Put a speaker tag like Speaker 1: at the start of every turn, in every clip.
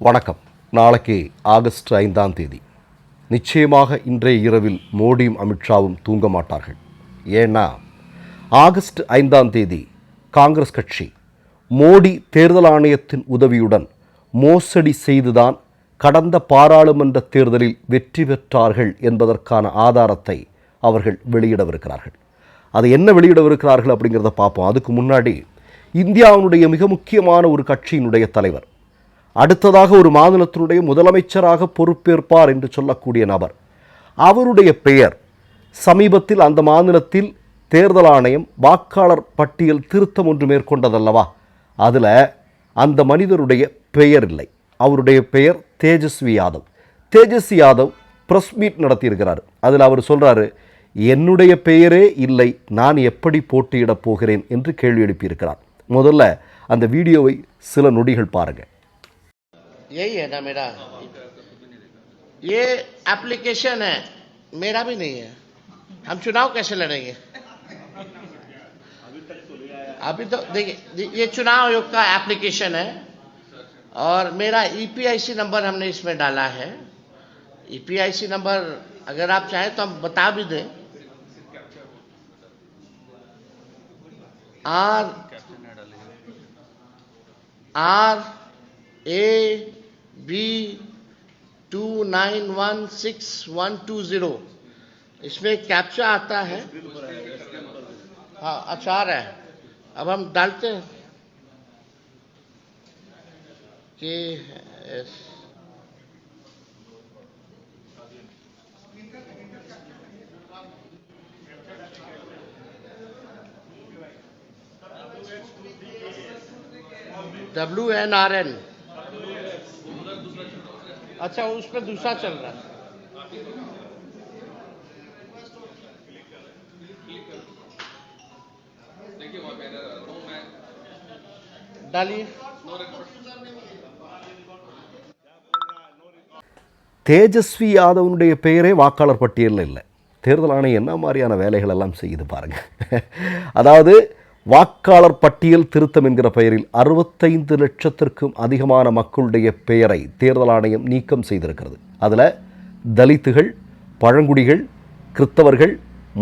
Speaker 1: வணக்கம். நாளைக்கு ஆகஸ்ட் 5ஆம் தேதி. நிச்சயமாக இன்றைய இரவில் மோடியும் அமித்ஷாவும் தூங்க மாட்டார்கள். ஏன்னா ஆகஸ்ட் 5ஆம் தேதி காங்கிரஸ் கட்சி மோடி தேர்தல் ஆணையத்தின் உதவியுடன் மோசடி செய்துதான் கடந்த பாராளுமன்ற தேர்தலில் வெற்றி பெற்றார்கள் என்பதற்கான ஆதாரத்தை அவர்கள் வெளியிடவிருக்கிறார்கள். அதை என்ன வெளியிடவிருக்கிறார்கள் அப்படிங்கிறத பார்ப்போம். அதுக்கு முன்னாடி இந்தியாவினுடைய மிக முக்கியமான ஒரு கட்சியினுடைய தலைவர், அடுத்ததாக ஒரு மாநிலத்தினுடைய முதலமைச்சராக பொறுப்பேற்பார் என்று சொல்லக்கூடிய நபர், அவருடைய பெயர் சமீபத்தில் அந்த மாநிலத்தில் தேர்தல் ஆணையம் வாக்காளர் பட்டியல் திருத்தம் ஒன்று மேற்கொண்டதல்லவா, அதில் அந்த மனிதருடைய பெயர் இல்லை. அவருடைய பெயர் தேஜஸ்வி யாதவ். தேஜஸ்வி யாதவ் ப்ரெஸ் மீட் நடத்தியிருக்கிறார். அதில் அவர் சொல்கிறாரு, என்னுடைய பெயரே இல்லை, நான் எப்படி போட்டியிடப் போகிறேன் என்று கேள்வி எழுப்பியிருக்கிறார். முதல்ல அந்த வீடியோவை சில நொடிகள் பாருங்கள்.
Speaker 2: यही है ना मेरा, ये एप्लीकेशन है, मेरा भी नहीं है. हम चुनाव कैसे लड़ेंगे? अभी तो देखिए, ये चुनाव आयोग का एप्लीकेशन है और मेरा ईपीआईसी नंबर हमने इसमें डाला है. ईपीआईसी नंबर अगर आप चाहें तो हम बता भी दें. आर ए बी 2916 इसमें कैप्चा आता है. हाँ, अचार है. अब हम डालते हैं कि WNRN. अच्छा, उसमें दूसरा चल रहा है. डालिए.
Speaker 1: தேஜஸ்வி யாதவனுடைய பெயரே வாக்காளர் பட்டியலில் இல்லை. தேர்தல் ஆணையம் என்ன மாதிரியான வேலைகள் எல்லாம் செய்யுது பாருங்கள். அதாவது வாக்காளர் பட்டியல் திருத்தம் என்கிற பெயரில் 65 லட்சத்திற்கும் அதிகமான மக்களுடைய பெயரை தேர்தல் ஆணையம் நீக்கம் செய்திருக்கிறது. அதில் தலித்துகள், பழங்குடிகள், கிறிஸ்தவர்கள்,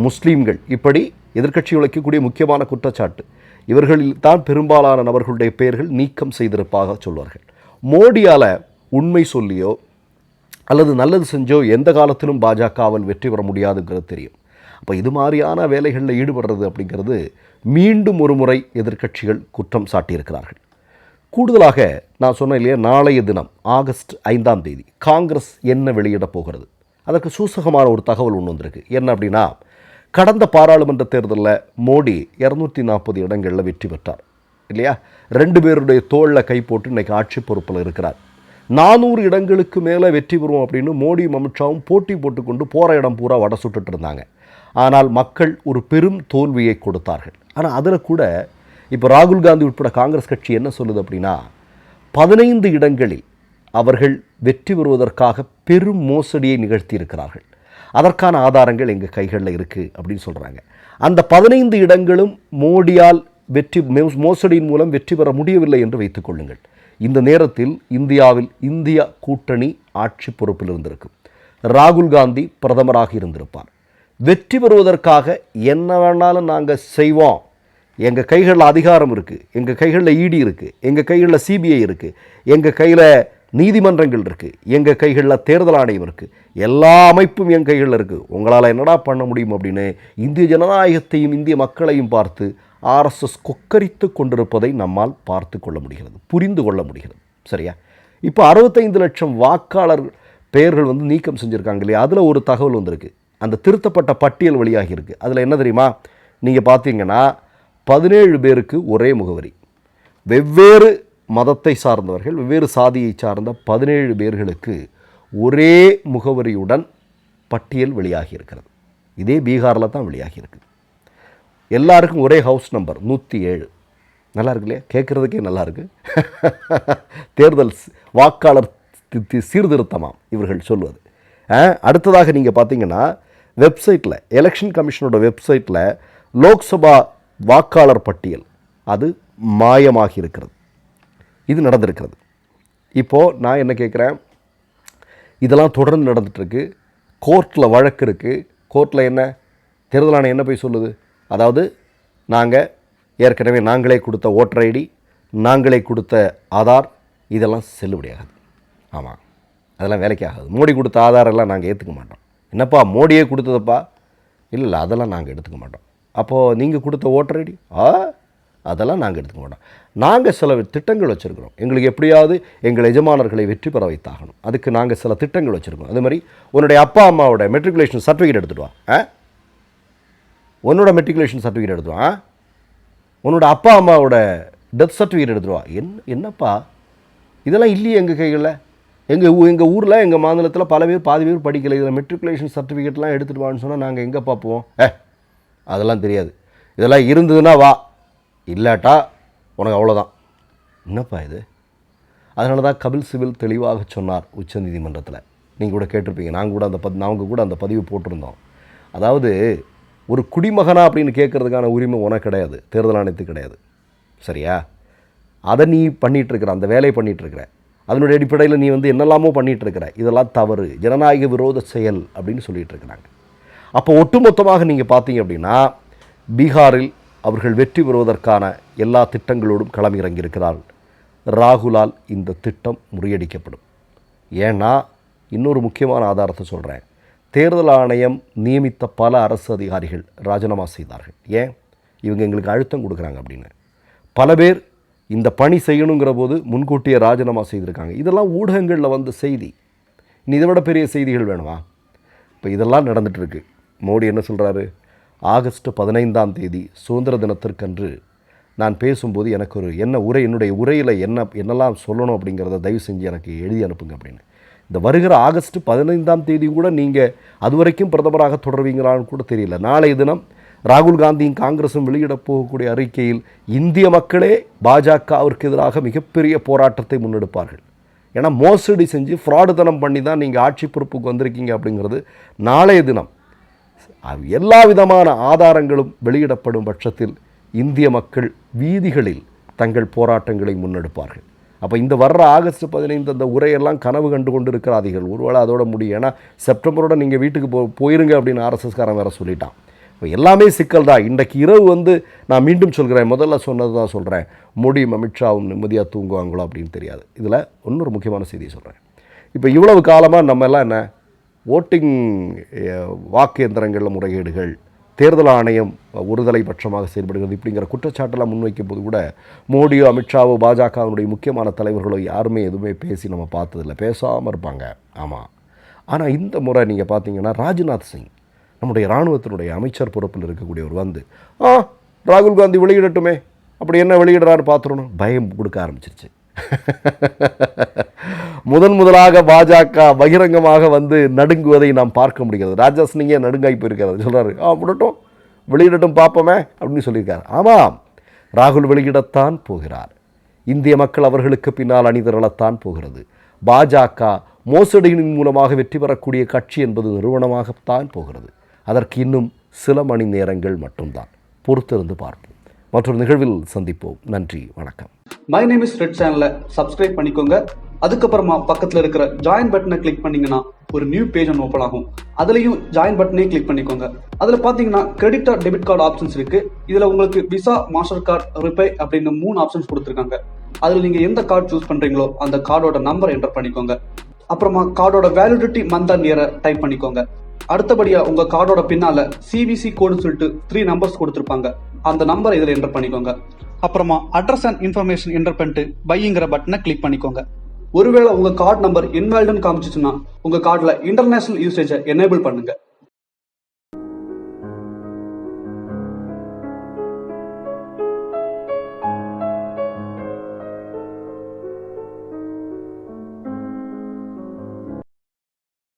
Speaker 1: முஸ்லீம்கள், இப்படி எதிர்க்கட்சி உழைக்கக்கூடிய முக்கியமான குற்றச்சாட்டு. இவர்களில் தான் பெரும்பாலான நபர்களுடைய பெயர்கள் நீக்கம் செய்திருப்பதாக சொல்வார்கள். மோடியால் உண்மை சொல்லியோ அல்லது நல்லது செஞ்சோ எந்த காலத்திலும் பாஜகவால் வெற்றி பெற முடியாதுங்கிறது தெரியும். அப்போ இது மாதிரியான வேலைகளில் ஈடுபடுறது அப்படிங்கிறது மீண்டும் ஒரு முறை எதிர்க்கட்சிகள் குற்றம் சாட்டியிருக்கிறார்கள். கூடுதலாக நான் சொன்ன இல்லையா, நாளைய தினம் ஆகஸ்ட் 5ஆம் தேதி காங்கிரஸ் என்ன வெளியிட போகிறது, அதற்கு சூசகமான ஒரு தகவல் ஒன்று வந்திருக்கு. என்ன அப்படின்னா, கடந்த பாராளுமன்ற தேர்தலில் மோடி 240 இடங்களில் வெற்றி பெற்றார் இல்லையா. 2 பேருடைய தோளில் கை போட்டு இன்றைக்கி ஆட்சி பொறுப்பில் இருக்கிறார். 400 இடங்களுக்கு மேலே வெற்றி பெறுவோம் அப்படின்னு மோடியும் அமித்ஷாவும் போட்டி போட்டுக்கொண்டு போகிற இடம் பூரா வடை சுட்டுட்டு இருந்தாங்க. ஆனால் மக்கள் ஒரு பெரும் தோல்வியை கொடுத்தார்கள். ஆனால் அதில் கூட இப்போ ராகுல் காந்தி உட்பட காங்கிரஸ் கட்சி என்ன சொல்லுது அப்படின்னா, 15 இடங்களில் அவர்கள் வெற்றி பெறுவதற்காக பெரும் மோசடியை நிகழ்த்தியிருக்கிறார்கள், அதற்கான ஆதாரங்கள் எங்கள் கைகளில் இருக்குது அப்படின்னு சொல்கிறாங்க. அந்த 15 இடங்களும் மோடியால் மோசடியின் மூலம் வெற்றி பெற முடியவில்லை என்று வைத்துக் கொள்ளுங்கள். இந்த நேரத்தில் இந்தியாவில் இந்திய கூட்டணி ஆட்சி பொறுப்பில் இருந்திருக்கும். ராகுல் காந்தி பிரதமராக இருந்திருப்பார். வெற்றி பெறுவதற்காக என்ன வேணாலும் நாங்கள் செய்வோம், எங்கள் கைகளில் அதிகாரம் இருக்குது, எங்கள் கைகளில் இடி இருக்குது, எங்கள் கைகளில் சிபிஐ இருக்குது, எங்கள் கையில் நீதிமன்றங்கள் இருக்குது, எங்கள் கைகளில் தேர்தல் ஆணையம் இருக்குது, எல்லா அமைப்பும் என் கைகளில் இருக்குது, உங்களால் என்னடா பண்ண முடியும் அப்படின்னு இந்திய ஜனநாயகத்தையும் இந்திய மக்களையும் பார்த்து ஆர்எஸ்எஸ் கொக்கரித்து கொண்டிருப்பதை நம்மால் பார்த்து கொள்ள முடிகிறது, புரிந்து கொள்ள முடிகிறது. சரியா? இப்போ 65 லட்சம் வாக்காளர் பெயர்கள் நீக்கம் செஞ்சுருக்காங்க இல்லையா, அதில் ஒரு தகவல் வந்திருக்கு. அந்த திருத்தப்பட்ட பட்டியல் வழியாகி இருக்குது. அதில் என்ன தெரியுமா, நீங்கள் பார்த்தீங்கன்னா 17 பேருக்கு ஒரே முகவரி, வெவ்வேறு மதத்தை சார்ந்தவர்கள், வெவ்வேறு சாதியை சார்ந்த 17 பேர்களுக்கு ஒரே முகவரியுடன் பட்டியல் வெளியாகி இருக்கிறது. இதே பீகாரில் தான் வெளியாகி இருக்குது. எல்லாருக்கும் ஒரே ஹவுஸ் நம்பர் 107. நல்லா இருக்கு இல்லையா, கேட்குறதுக்கே நல்லா இருக்குது. தேர்தல் வாக்காளர் சீர்திருத்தமாம் இவர்கள் சொல்வது. அடுத்ததாக நீங்கள் பார்த்தீங்கன்னா வெப்சைட்டில், எலெக்ஷன் கமிஷனோட வெப்சைட்டில் லோக்சபா வாக்காளர் பட்டியல் அது மாயமாகி இருக்கிறது. இது நடந்திருக்கிறது. இப்போது நான் என்ன கேட்குறேன், இதெல்லாம் தொடர்ந்து நடந்துகிட்ருக்கு, கோர்ட்டில் வழக்கு இருக்குது. கோர்ட்டில் என்ன தேர்தல் ஆணையம் என்ன போய் சொல்லுது, அதாவது நாங்கள் ஏற்கனவே நாங்களே கொடுத்த ஓட்டர் ஐடி, நாங்களே கொடுத்த ஆதார், இதெல்லாம் செல்லுபடியாகாது. ஆமாம், அதெல்லாம் வேலைக்கு ஆகாது. மோடி கொடுத்த ஆதாரெல்லாம் நாங்கள் ஏற்றுக்க மாட்டோம். என்னப்பா மோடியே கொடுத்ததப்பா? இல்லை அதெல்லாம் நாங்கள் எடுத்துக்க மாட்டோம். அப்போது நீங்கள் கொடுத்த ஓட்டர் ஐடி அதெல்லாம் நாங்கள் எடுத்துக்க மாட்டோம். நாங்கள் சில திட்டங்கள் வச்சுருக்கிறோம். எங்களுக்கு எப்படியாவது எங்கள் எஜமானர்களை வெற்றி பெற வைத்தாகணும். அதுக்கு நாங்கள் சில திட்டங்கள் வச்சுருக்கோம். அதே மாதிரி உன்னுடைய அப்பா அம்மாவோட மெட்ரிகுலேஷன் சர்டிஃபிகேட் எடுத்துகிட்டு வா, உன்னோட மெட்ரிகுலேஷன் சர்டிஃபிகேட் எடுத்துகிட்டு வா, உன்னோட அப்பா அம்மாவோட டெத் சர்டிஃபிகேட் எடுத்துகிட்டு வா. என்னப்பா இதெல்லாம் இல்லையே எங்கள் கைகளில். எங்கள் ஊரில் எங்கள் மாநிலத்தில் பல பேர் பாதி பேர் படிக்கலை. இதில் மெட்ரிகுலேஷன் சர்டிஃபிகேட்லாம் எடுத்துகிட்டு வான்னு சொன்னால் நாங்கள் எங்கே பார்ப்போம்? அதெல்லாம் தெரியாது. இதெல்லாம் இருந்ததுன்னா வா, இல்லாட்டா உனக்கு அவ்வளோதான். என்னப்பா இது? அதனால தான் கபில் சிபில் தெளிவாக சொன்னார் உச்சநீதிமன்றத்தில். நீங்கள் கூட கேட்டிருப்பீங்க, நாங்கள் கூட அந்த பதிவு போட்டிருந்தோம். அதாவது ஒரு குடிமகனா அப்படின்னு கேட்குறதுக்கான உரிமை உனக்கு கிடையாது, தேர்தல் ஆணையத்துக்கு கிடையாது. சரியா? அதை நீ பண்ணிகிட்ருக்கிற, அந்த வேலையை பண்ணிகிட்ருக்கிற, அதனுடைய அடிப்படையில் நீ என்னெல்லாமோ பண்ணிகிட்ருக்கிற, இதெல்லாம் தவறு, ஜனநாயக விரோத செயல் அப்படின்னு சொல்லிகிட்டு இருக்கிறாங்க. அப்போ ஒட்டுமொத்தமாக நீங்கள் பார்த்தீங்க அப்படின்னா பீகாரில் அவர்கள் வெற்றி பெறுவதற்கான எல்லா திட்டங்களோடும் களமிறங்கியிருக்கிறார்கள். ராகுலால் இந்த திட்டம் முறியடிக்கப்படும். ஏன்னா இன்னொரு முக்கியமான ஆதாரத்தை சொல்கிறேன். தேர்தல் ஆணையம் நியமித்த பல அரசு அதிகாரிகள் ராஜினாமா செய்தார்கள். ஏன்? இவங்க எங்களுக்கு அழுத்தம் கொடுக்குறாங்க அப்படின்னு. பல பேர் இந்த பணி செய்யணுங்கிற போது முன்கூட்டியே ராஜினாமா செய்திருக்காங்க. இதெல்லாம் ஊடகங்களில் வந்த செய்தி. இனி இதை விட பெரிய செய்திகள் வேணுமா? இப்போ இதெல்லாம் நடந்துகிட்ருக்கு. மோடி என்ன சொல்கிறாரு, ஆகஸ்ட் 15ஆம் தேதி சுதந்திர தினத்திற்கன்று நான் பேசும்போது எனக்கு என்னுடைய உரையில் என்னெல்லாம் சொல்லணும் அப்படிங்கிறத தயவு செஞ்சு எனக்கு எழுதி அனுப்புங்க அப்படின்னு. இந்த வருகிற ஆகஸ்ட் 15ஆம் தேதி கூட நீங்கள் அது வரைக்கும் பிரதமராக தொடர்வீங்களான்னு கூட தெரியல. நாளைய தினம் ராகுல் காந்தியும் காங்கிரஸும் வெளியிடப் போகக்கூடிய அறிக்கையில் இந்திய மக்களே பாஜகவிற்கு எதிராக மிகப்பெரிய போராட்டத்தை முன்னெடுப்பார்கள். ஏன்னா மோசடி செஞ்சு ஃப்ராடுத்தனம் பண்ணி தான் நீங்கள் ஆட்சி பொறுப்புக்கு வந்திருக்கீங்க அப்படிங்கிறது நாளைய தினம் எல்லா விதமான ஆதாரங்களும் வெளியிடப்படும் பட்சத்தில் இந்திய மக்கள் வீதிகளில் தங்கள் போராட்டங்களை முன்னெடுப்பார்கள். அப்போ இந்த வர்ற ஆகஸ்ட் 15 அந்த உரையெல்லாம் கனவு கண்டு கொண்டு இருக்கிறார்கள். ஒருவேளை அதோட முடியும். ஏன்னா செப்டம்பரோட நீங்கள் வீட்டுக்கு போயிருங்க அப்படின்னு ஆர்எஸ்எஸ்காரன் வேறு சொல்லிட்டான். இப்போ எல்லாமே சிக்கல் தான். இன்றைக்கு இரவு நான் மீண்டும் சொல்கிறேன், முதல்ல சொன்னது தான் சொல்கிறேன், மோடியும் அமித்ஷாவும் நிம்மதியாக தூங்குவாங்களோ அப்படின்னு தெரியாது. இதில் இன்னொரு முக்கியமான செய்தியை சொல்கிறேன். இப்போ இவ்வளவு காலமாக நம்ம எல்லாம் என்ன ஓட்டிங் வாக்கு எந்திரங்களில் முறைகேடுகள், தேர்தல் ஆணையம் ஒருதலை பட்சமாக செயல்படுகிறது இப்படிங்கிற குற்றச்சாட்டெல்லாம் முன்வைக்கும் போது கூட மோடியோ அமித்ஷாவோ பாஜகவினுடைய முக்கியமான தலைவர்களோ யாருமே எதுவுமே பேசி நம்ம பார்த்ததில்லை, பேசாமல் இருப்பாங்க. ஆமாம். ஆனால் இந்த முறை நீங்கள் பார்த்தீங்கன்னா ராஜ்நாத் சிங் நம்முடைய இராணுவத்தினுடைய அமைச்சர் பொறுப்பில் இருக்கக்கூடியவர் ராகுல் காந்தி வெளியிடட்டுமே, அப்படி என்ன வெளியிடுறான்னு பார்த்துடணும் பயம் கொடுக்க ஆரம்பிச்சிருச்சு. முதலாக பாஜக பகிரங்கமாக நடுங்குவதை நாம் பார்க்க முடிகிறது. ராஜா சிங்கே நடுங்காய் போயிருக்காரு. சொல்கிறாரு விடட்டும், வெளியிடட்டும் பார்ப்போமே அப்படின்னு சொல்லியிருக்காரு. ஆமாம், ராகுல் வெளியிடத்தான் போகிறார். இந்திய மக்கள் அவர்களுக்கு பின்னால் அணிதிரளத்தான் போகிறது. பாஜக மோசடியின் மூலமாக வெற்றி பெறக்கூடிய கட்சி என்பது நிறுவனமாகத்தான் போகிறது. அதற்கு இன்னும் சில மணி நேரங்கள் மட்டும்தான். பொறுத்திருந்து பார்ப்போம். மற்றொரு நிகழ்வில் சந்திப்போம். நன்றி, வணக்கம்.
Speaker 3: மை நேம் இஸ் ரெட் சேனலை சப்ஸ்கிரைப் பண்ணிக்கோங்க. அதுக்கப்புறமா பக்கத்தில் இருக்கிற ஜாயின் பட்டனை கிளிக் பண்ணீங்கன்னா ஒரு நியூ பேஜ் ஒன்று ஓப்பன் ஆகும். அதுலேயும் ஜாயின் பட்டனே கிளிக் பண்ணிக்கோங்க. அதில் பார்த்தீங்கன்னா credit R debit card options இருக்கு. இதில் உங்களுக்கு விசா, மாஸ்டர் கார்டு, ரிப்பே அப்படின்னு 3 ஆப்ஷன்ஸ் கொடுத்துருக்காங்க. அதில் நீங்கள் எந்த கார்டு சூஸ் பண்ணுறீங்களோ அந்த கார்டோட நம்பர் என்டர் பண்ணிக்கோங்க. அப்புறமா கார்டோட வேலிடிட்டி மந்த் அண்ட் இயரை டைப் பண்ணிக்கோங்க. அடுத்தபடியா உங்க கார்டோட பின்னால சிவிசி கோடுன்னு சொல்லிட்டு 3 நம்பர்ஸ் கொடுத்துருப்பாங்க. அந்த நம்பர் இதில் என்டர் பண்ணிக்கோங்க. அப்புறமா அட்ரஸ் அண்ட் இன்ஃபர்மேஷன் என்டர் பண்ணிட்டு பைங்கிற பட்டனை கிளிக் பண்ணிக்கோங்க. ஒருவேளை உங்க கார்டு நம்பர் இன்வாலிட்னு காமிச்சிச்சுன்னா உங்க கார்டுல இன்டர்நேஷனல் யூசேஜை எனேபிள் பண்ணுங்க.